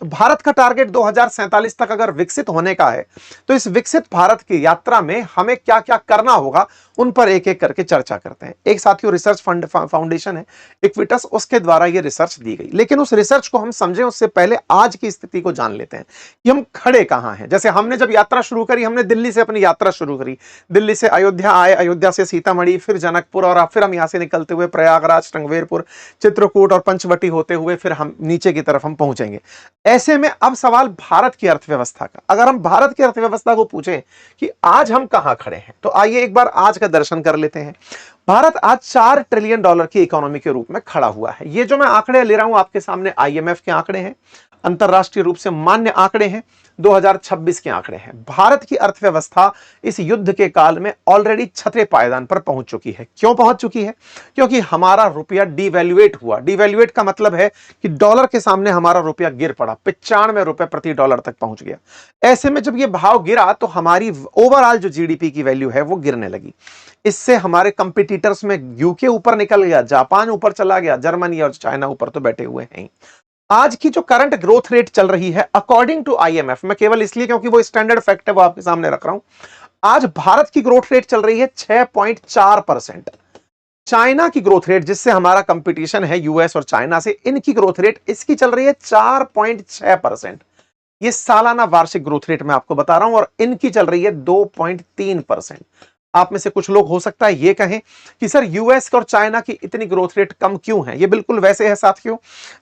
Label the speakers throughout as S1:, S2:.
S1: तो भारत का टारगेट 2047 तक अगर विकसित होने का है, तो इस विकसित भारत की यात्रा में हमें क्या क्या करना होगा, उन पर एक एक करके चर्चा करते हैं। एक साथियों रिसर्च फाउंडेशन है इक्विटस, उसके द्वारा ये रिसर्च दी गई। लेकिन उस रिसर्च को हम समझें उससे पहले आज की स्थिति को जान लेते हैं कि हम खड़े कहां हैं। जैसे हमने जब यात्रा शुरू करी, हमने दिल्ली से अपनी यात्रा शुरू करी, दिल्ली से अयोध्या आए, अयोध्या से सीतामढ़ी, फिर जनकपुर, और फिर हम यहां से निकलते हुए प्रयागराज, टंगवेरपुर, चित्रकूट और पंचवटी होते हुए फिर हम नीचे की तरफ हम पहुंचेंगे। ऐसे में अब सवाल भारत की अर्थव्यवस्था का। अगर हम भारत की अर्थव्यवस्था को पूछें कि आज हम कहां खड़े हैं, तो आइए एक बार आज का दर्शन कर लेते हैं। भारत आज $4 ट्रिलियन की इकोनॉमी के रूप में खड़ा हुआ है। ये जो मैं आंकड़े ले रहा हूं आपके सामने आईएमएफ के आंकड़े हैं, अंतरराष्ट्रीय रूप से मान्य आंकड़े हैं, 2026 के आंकड़े हैं। भारत की अर्थव्यवस्था इस युद्ध के काल में ऑलरेडी छठे पायदान पर पहुंच चुकी है। क्यों पहुंच चुकी है? क्योंकि हमारा रुपया डिवैल्यूएट हुआ। डिवैल्यूएट का मतलब है कि डॉलर के सामने हमारा रुपया गिर पड़ा, 95 रुपए प्रति डॉलर तक पहुंच गया। ऐसे में जब यह भाव गिरा तो हमारी ओवरऑल जो जीडीपी की वैल्यू है वो गिरने लगी। इससे हमारे कंपटीटर्स में यूके ऊपर निकल गया, जापान ऊपर चला गया, जर्मनी और चाइना ऊपर तो बैठे हुए हैं। आज की जो करंट ग्रोथ रेट चल रही है अकॉर्डिंग टू आईएमएफ, मैं केवल इसलिए क्योंकि वो स्टैंडर्ड फैक्ट है वो आपके सामने रख रहा हूं, आज भारत की ग्रोथ रेट चल रही है 6.4%। चाइना की ग्रोथ रेट, जिससे हमारा कंपटीशन है यूएस और चाइना से, इनकी ग्रोथ रेट इसकी चल रही है 4.6%। ये सालाना वार्षिक ग्रोथ रेट मैं आपको बता रहा हूं, और इनकी चल रही है 2.3%। आप में से कुछ लोग हो सकता है ये कहें कि सर यूएस और चाइना की इतनी ग्रोथ रेट कम क्यों है? ये बिल्कुल वैसे है साथियों,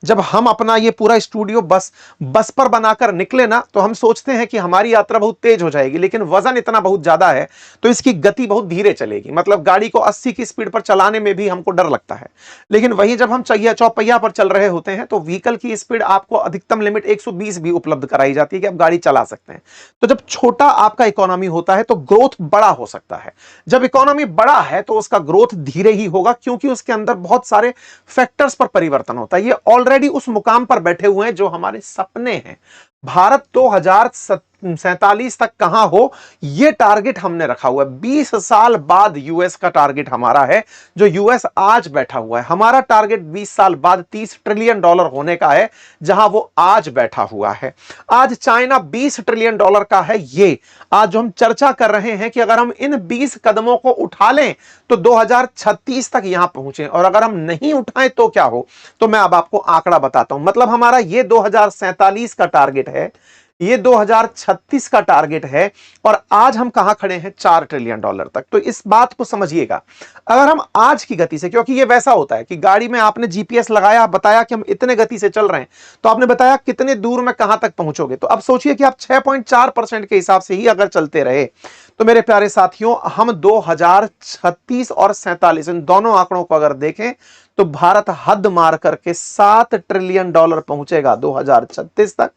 S1: जब हम अपना ये पूरा स्टूडियो बस पर बनाकर निकले ना, तो हम सोचते हैं कि हमारी यात्रा बहुत तेज हो जाएगी, लेकिन वजन इतना बहुत ज्यादा है तो इसकी गति बहुत धीरे चलेगी। मतलब गाड़ी को 80 की स्पीड पर चलाने में भी हमको डर लगता है। लेकिन वहीं जब हम चौपहिया पर चल रहे होते हैं तो व्हीकल की स्पीड आपको अधिकतम लिमिट 120 भी उपलब्ध कराई जाती है कि आप गाड़ी चला सकते हैं। तो जब छोटा आपका इकोनॉमी होता है तो ग्रोथ बड़ा हो सकता है। जब इकोनॉमी बड़ा है तो उसका ग्रोथ धीरे ही होगा, क्योंकि उसके अंदर बहुत सारे फैक्टर्स पर परिवर्तन होता है। ये ऑलरेडी उस मुकाम पर बैठे हुए हैं जो हमारे सपने हैं। भारत 2047 तक कहां हो, यह टारगेट हमने रखा हुआ है। 20 साल बाद यूएस का टारगेट हमारा है, जो यूएस आज बैठा हुआ है। हमारा टारगेट 20 साल बाद $30 ट्रिलियन होने का है, जहां वो आज बैठा हुआ है। आज चाइना $20 ट्रिलियन का है। ये आज जो हम चर्चा कर रहे हैं कि अगर हम इन 20 कदमों को उठा लें तो 2036 तक यहां पहुंचे, और अगर हम नहीं उठाएं तो क्या हो, तो मैं अब आपको आंकड़ा बताता हूं। मतलब हमारा ये 2047 का टारगेट है, ये 2036 का टारगेट है, और आज हम कहां खड़े हैं? $4 ट्रिलियन तक। तो इस बात को समझिएगा। अगर हम आज की गति से, क्योंकि ये वैसा होता है कि गाड़ी में आपने जीपीएस लगाया, बताया कि हम इतने गति से चल रहे हैं, तो आपने बताया कितने दूर में कहां तक पहुंचोगे। तो अब सोचिए कि आप 6.4% के हिसाब से ही अगर चलते रहे, तो मेरे प्यारे साथियों हम 2036 और 47 इन दोनों आंकड़ों को अगर देखें तो भारत हद मार करके $7 ट्रिलियन पहुंचेगा 2036 तक,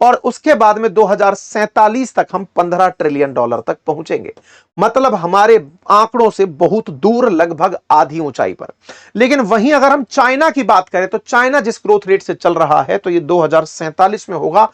S1: और उसके बाद में 2047 तक हम $15 ट्रिलियन तक पहुंचेंगे। मतलब हमारे आंकड़ों से बहुत दूर, लगभग आधी ऊंचाई पर। लेकिन वहीं अगर हम चाइना की बात करें तो चाइना जिस ग्रोथ रेट से चल रहा है, तो ये 2047 में होगा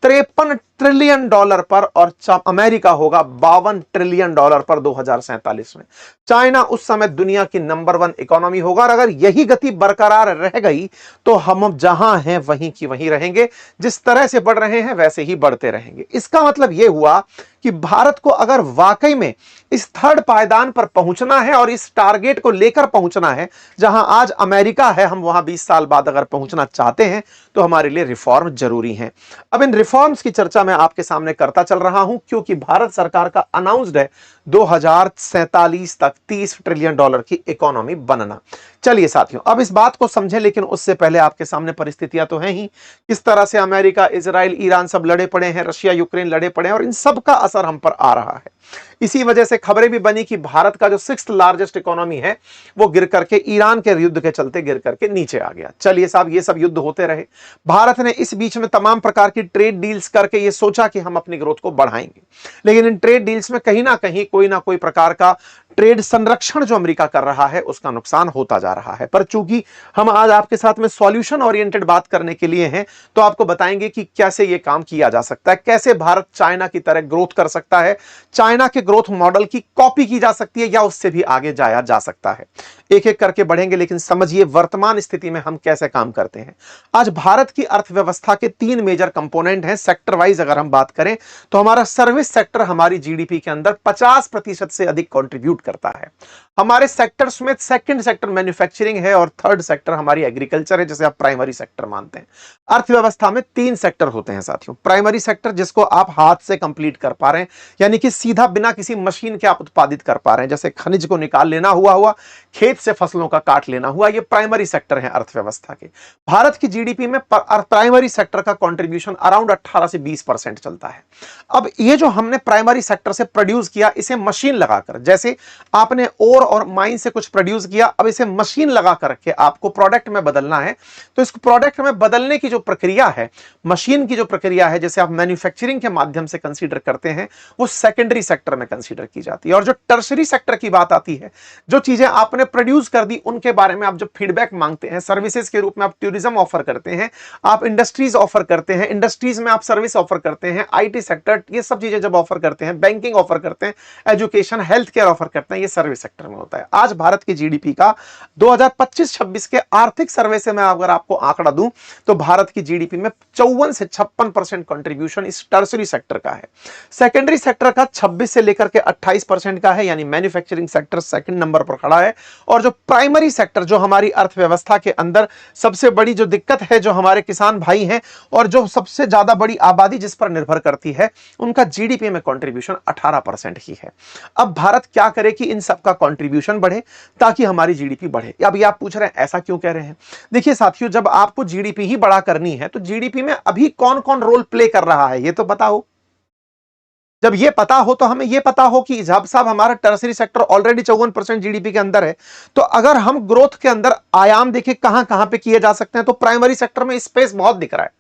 S1: $53 ट्रिलियन पर, और अमेरिका होगा $52 ट्रिलियन पर 2047 में। चाइना उस समय दुनिया की नंबर 1 इकोनॉमी होगा, और अगर यही गति बरकरार रह गई तो हम जहां हैं वहीं की वहीं रहेंगे। जिस तरह से बढ़ रहे हैं वैसे ही बढ़ते रहेंगे। इसका मतलब यह हुआ कि भारत को अगर वाकई में इस थर्ड पायदान पर पहुंचना है और इस टारगेट को लेकर पहुंचना है जहां आज अमेरिका है, हम वहां 20 साल बाद अगर पहुंचना चाहते हैं, तो हमारे लिए रिफॉर्म जरूरी हैं। अब इन रिफॉर्म्स की चर्चा मैं आपके सामने करता चल रहा हूं, क्योंकि भारत सरकार का अनाउंस्ड है 2047 तक $30 ट्रिलियन की इकोनॉमी बनना। चलिए साथियों, अब इस बात को समझें, लेकिन उससे पहले आपके सामने परिस्थितियां तो हैं ही। किस तरह से अमेरिका, इजराइल, ईरान सब लड़े पड़े हैं, रशिया, यूक्रेन लड़े पड़े हैं, और इन सब का असर हम पर आ रहा है। इसी वजह से खबरें भी बनी कि भारत का जो 6th लार्जेस्ट इकोनॉमी है वो गिर करके, ईरान के युद्ध के चलते गिर करके नीचे आ गया। चलिए साहब, ये सब युद्ध होते रहे। भारत ने इस बीच में तमाम प्रकार की ट्रेड डील्स करके ये सोचा कि हम अपनी ग्रोथ को बढ़ाएंगे, लेकिन इन ट्रेड डील्स में कहीं ना कहीं कोई ना कोई प्रकार का ट्रेड संरक्षण जो अमेरिका कर रहा है उसका नुकसान होता जा रहा है। पर चूंकि हम आज आपके साथ में सॉल्यूशन ओरिएंटेड बात करने के लिए हैं, तो आपको बताएंगे कि कैसे ये काम किया जा सकता है, कैसे भारत चाइना की तरह ग्रोथ कर सकता है, चाइना के ग्रोथ मॉडल की कॉपी की जा सकती है या उससे भी आगे जाया जा सकता है। एक एक करके बढ़ेंगे, लेकिन समझिए वर्तमान स्थिति में हम कैसे काम करते हैं। आज भारत की अर्थव्यवस्था के 3 मेजर कंपोनेंट हैं। सेक्टर वाइज अगर हम बात करें तो हमारा सर्विस सेक्टर हमारी जीडीपी के अंदर 50% से अधिक कंट्रीब्यूट करता है। हमारे सेक्टर्स में सेकंड सेक्टर मैन्युफैक्चरिंग है और थर्ड सेक्टर हमारी एग्रीकल्चर है, जिसे आप प्राइमरी सेक्टर मानते हैं। अर्थव्यवस्था में 3 सेक्टर होते हैं साथियों। प्राइमरी सेक्टर जिसको आप हाथ से कंप्लीट कर पा रहे हैं, यानी कि सीधा बिना किसी मशीन के आप उत्पादित कर पा रहे हैं, जैसे खनिज को निकाल लेना हुआ खेत से फसलों का काट लेना हुआ, ये प्राइमरी सेक्टर है अर्थव्यवस्था के। भारत की जीडीपी में प्राइमरी सेक्टर का कंट्रीब्यूशन अराउंड 18 से 20% चलता है। अब ये जो हमने प्राइमरी सेक्टर से प्रोड्यूस किया, इसे मशीन लगाकर, जैसे आपने ओर और माइन से कुछ प्रोड्यूस किया, अब इसे मशीन लगा करके आपको प्रोडक्ट में बदलना है, तो इस प्रोडक्ट में बदलने की जो प्रक्रिया है, मशीन की जो प्रक्रिया है, जैसे आप मैन्युफैक्चरिंग के माध्यम से कंसीडर करते हैं, वो सेकेंडरी सेक्टर में कंसीडर की जाती है। और जो टर्शरी सेक्टर की बात आती है, जो चीजें आपने प्रोड्यूस कर दी उनके बारे में आप जब फीडबैक मांगते हैं, सर्विसेज के रूप में आप टूरिज्म ऑफर करते हैं, आप इंडस्ट्रीज ऑफर करते हैं, इंडस्ट्रीज में आप सर्विस ऑफर करते हैं, आईटी सेक्टर, ये सब चीजें जब ऑफर करते हैं, बैंकिंग ऑफर करते हैं, एजुकेशन हेल्थ केयर ऑफर करते हैं, ये सर्विस सेक्टर में होता है। आज भारत की जीडीपी का 2025-26 के आर्थिक सर्वे से मैं अगर आपको आंकड़ा दूं तो भारत की जीडीपी में 54 से 56% कंट्रीब्यूशन इस टर्सरी सेक्टर का है। सेकेंडरी सेक्टर का 26 से लेकर के 28% का है, यानी मैन्युफैक्चरिंग सेक्टर सेकंड नंबर पर खड़ा है। और जो प्राइमरी सेक्टर, जो हमारी अर्थव्यवस्था के अंदर सबसे बड़ी जो दिक्कत है, जो हमारे किसान भाई हैं और जो सबसे ज्यादा बड़ी आबादी जिस पर निर्भर करती है, उनका जीडीपी में कंट्रीब्यूशन 18% ही है। अब भारत क्या करे कि इन सबका कंट्रीब्यूशन बढ़े ताकि हमारी जीडीपी बढ़े। अब ये आप पूछ रहे हैं ऐसा क्यों कह रहे हैं? देखिए साथियों, जब आपको जीडीपी ही बड़ा करनी है तो जीडीपी में अभी कौन कौन रोल प्ले कर रहा है ये तो पता हो। जब ये पता हो तो हमें ये पता हो कि जब साहब हमारा टर्सरी सेक्टर ऑलरेडी 54% जीडीपी के अंदर है, तो अगर हम ग्रोथ के अंदर आयाम देखें कहां कहां पे किए जा सकते हैं, तो प्राइमरी सेक्टर में स्पेस बहुत दिख रहा है,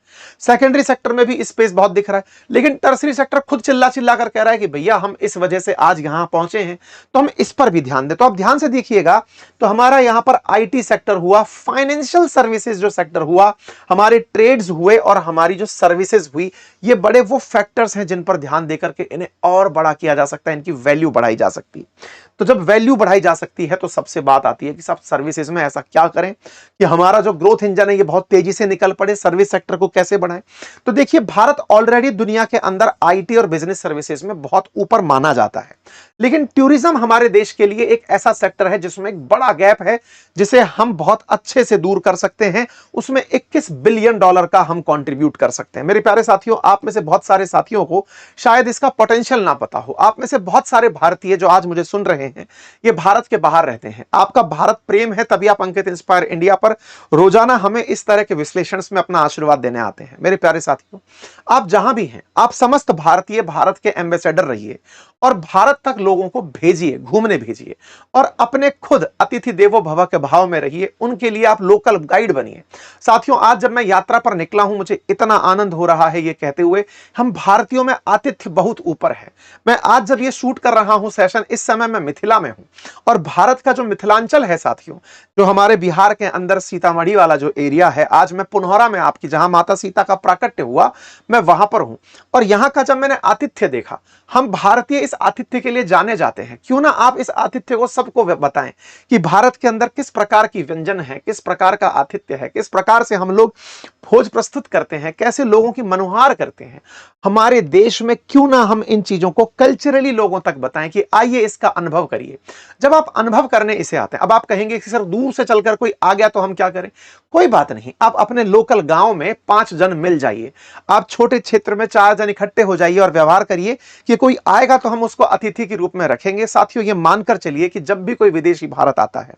S1: सेकेंडरी सेक्टर में भी स्पेस बहुत दिख रहा है, लेकिन टर्सरी सेक्टर खुद चिल्ला चिल्ला कर कह रहा है कि भैया हम इस वजह से आज यहां पहुंचे हैं, तो हम इस पर भी ध्यान दें। तो आप ध्यान से देखिएगा, तो हमारा यहां पर आईटी सेक्टर हुआ, फाइनेंशियल सर्विसेज जो सेक्टर हुआ, हमारे ट्रेड्स हुए और हमारी जो सर्विसेज हुई, ये बड़े वो फैक्टर्स हैं जिन पर ध्यान देकर के इन्हें और बड़ा किया जा सकता है, इनकी वैल्यू बढ़ाई जा सकती है। तो जब वैल्यू बढ़ाई जा सकती है तो सबसे बात आती है कि सब सर्विसेज में ऐसा क्या करें कि हमारा जो ग्रोथ इंजन है ये बहुत तेजी से निकल पड़े, सर्विस सेक्टर को कैसे बढ़ाएं। तो देखिए, भारत ऑलरेडी दुनिया के अंदर आईटी और बिजनेस सर्विसेज में बहुत ऊपर माना जाता है, लेकिन टूरिज्म हमारे देश के लिए एक ऐसा सेक्टर है जिसमें एक बड़ा गैप है, जिसे हम बहुत अच्छे से दूर कर सकते हैं। उसमें $21 बिलियन का हम कंट्रीब्यूट कर सकते हैं। मेरे प्यारे साथियों, आप में से बहुत सारे साथियों को शायद इसका पोटेंशियल ना पता हो। आप में से बहुत सारे भारतीय जो आज मुझे सुन रहे हैं, ये भारत के बाहर रहते हैं। आपका भारत प्रेम है, तभी आप अंकित इंस्पायर इंडिया पर रोजाना हमें इस तरह के विश्लेषण में अपना आशीर्वाद देने आते हैं। मेरे प्यारे साथियों, आप जहां भी हैं, आप समस्त भारतीय भारत के एम्बेसडर रहिए और भारत तक लोगों को भेजिए, घूमने भेजिए, और अपने खुद अतिथि देवो भव के भाव में रहिए। उनके लिए आप लोकल गाइड बनिए। साथियों, आज जब मैं यात्रा पर निकला हूं, मुझे इतना आनंद हो रहा है ये कहते हुए, हम भारतीयों में आतिथ्य बहुत ऊपर है। मैं आज जब ये शूट कर रहा हूं सेशन, इस समय मैं मिथिला में हूं, और भारत का जो मिथिलांचल है साथियों, जो हमारे बिहार के अंदर सीतामढ़ी वाला जो एरिया है, आज मैं पुनौरा में आपकी, जहां माता सीता का प्राकट्य हुआ, मैं वहां पर हूं। और यहां का जब मैंने आतिथ्य देखा, हम भारतीय इस आतिथ्य के लिए जाने जाते हैं, क्यों ना आप इस आतिथ्य को सबको बताएं कि भारत के अंदर किस प्रकार की व्यंजन है, किस प्रकार का आतिथ्य है, किस प्रकार से हम लोग भोज प्रस्तुत करते हैं, कैसे लोगों की मनुहार करते हैं हमारे देश में। क्यों ना हम इन चीजों को कल्चरली लोगों तक बताएं कि आइए इसका अनुभव करिए। जब आप अनुभव करने इसे आते हैं, अब आप कहेंगे कि सर दूर से चलकर कोई आ गया तो हम क्या करें? कोई बात नहीं, आप अपने लोकल गांव में 5 जन मिल जाइए, आप छोटे क्षेत्र में 4 जन इकट्ठे हो जाइए और व्यवहार करिए कि कोई आएगा तो हम उसको अतिथि के रूप में रखेंगे। साथियों, ये मानकर चलिए कि जब भी कोई विदेशी भारत आता है,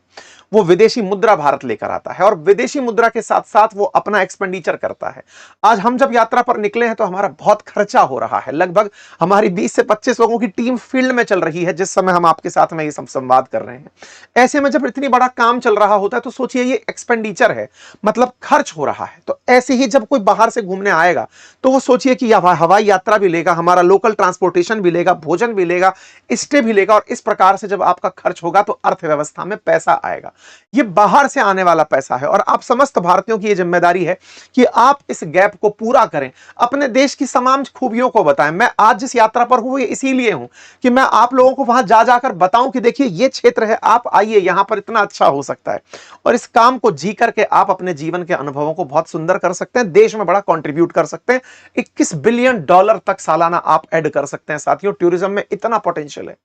S1: वो विदेशी मुद्रा भारत लेकर आता है, और विदेशी मुद्रा के साथ साथ वो अपना एक्सपेंडिचर करता है। आज हम जब यात्रा पर निकले हैं तो हमारा बहुत खर्चा हो रहा है। लगभग हमारी 20 से 25 लोगों की टीम फील्ड में चल रही है जिस समय हम आपके साथ में ये सब संवाद कर रहे हैं। ऐसे में जब इतनी बड़ा काम चल रहा होता है तो सोचिए, ये एक्सपेंडिचर है, मतलब खर्च हो रहा है। तो ऐसे ही जब कोई बाहर से घूमने आएगा तो वो सोचिए कि हवाई यात्रा भी लेगा, हमारा लोकल ट्रांसपोर्टेशन भी लेगा, भोजन भी लेगा, स्टे भी लेगा, और इस प्रकार से जब आपका खर्च होगा तो अर्थव्यवस्था में पैसा आएगा। ये बाहर से आने वाला पैसा है और आप समस्त भारतीयों की ये जिम्मेदारी है कि आप इस गैप को पूरा करें, अपने देश की तमाम खूबियों को बताएं। मैं आज जिस यात्रा पर हूं ये इसीलिए हूं कि मैं आप लोगों को वहां जा जाकर बताऊं कि देखिए ये क्षेत्र है, आप आइए, यहां पर इतना अच्छा हो सकता है। और इस काम को जी करके आप अपने जीवन के अनुभवों को बहुत सुंदर कर सकते हैं, देश में बड़ा कंट्रीब्यूट कर सकते हैं। $21 बिलियन तक सालाना आप ऐड कर सकते हैं। साथियों, टूरिज्म में इतना पोटेंशियल है।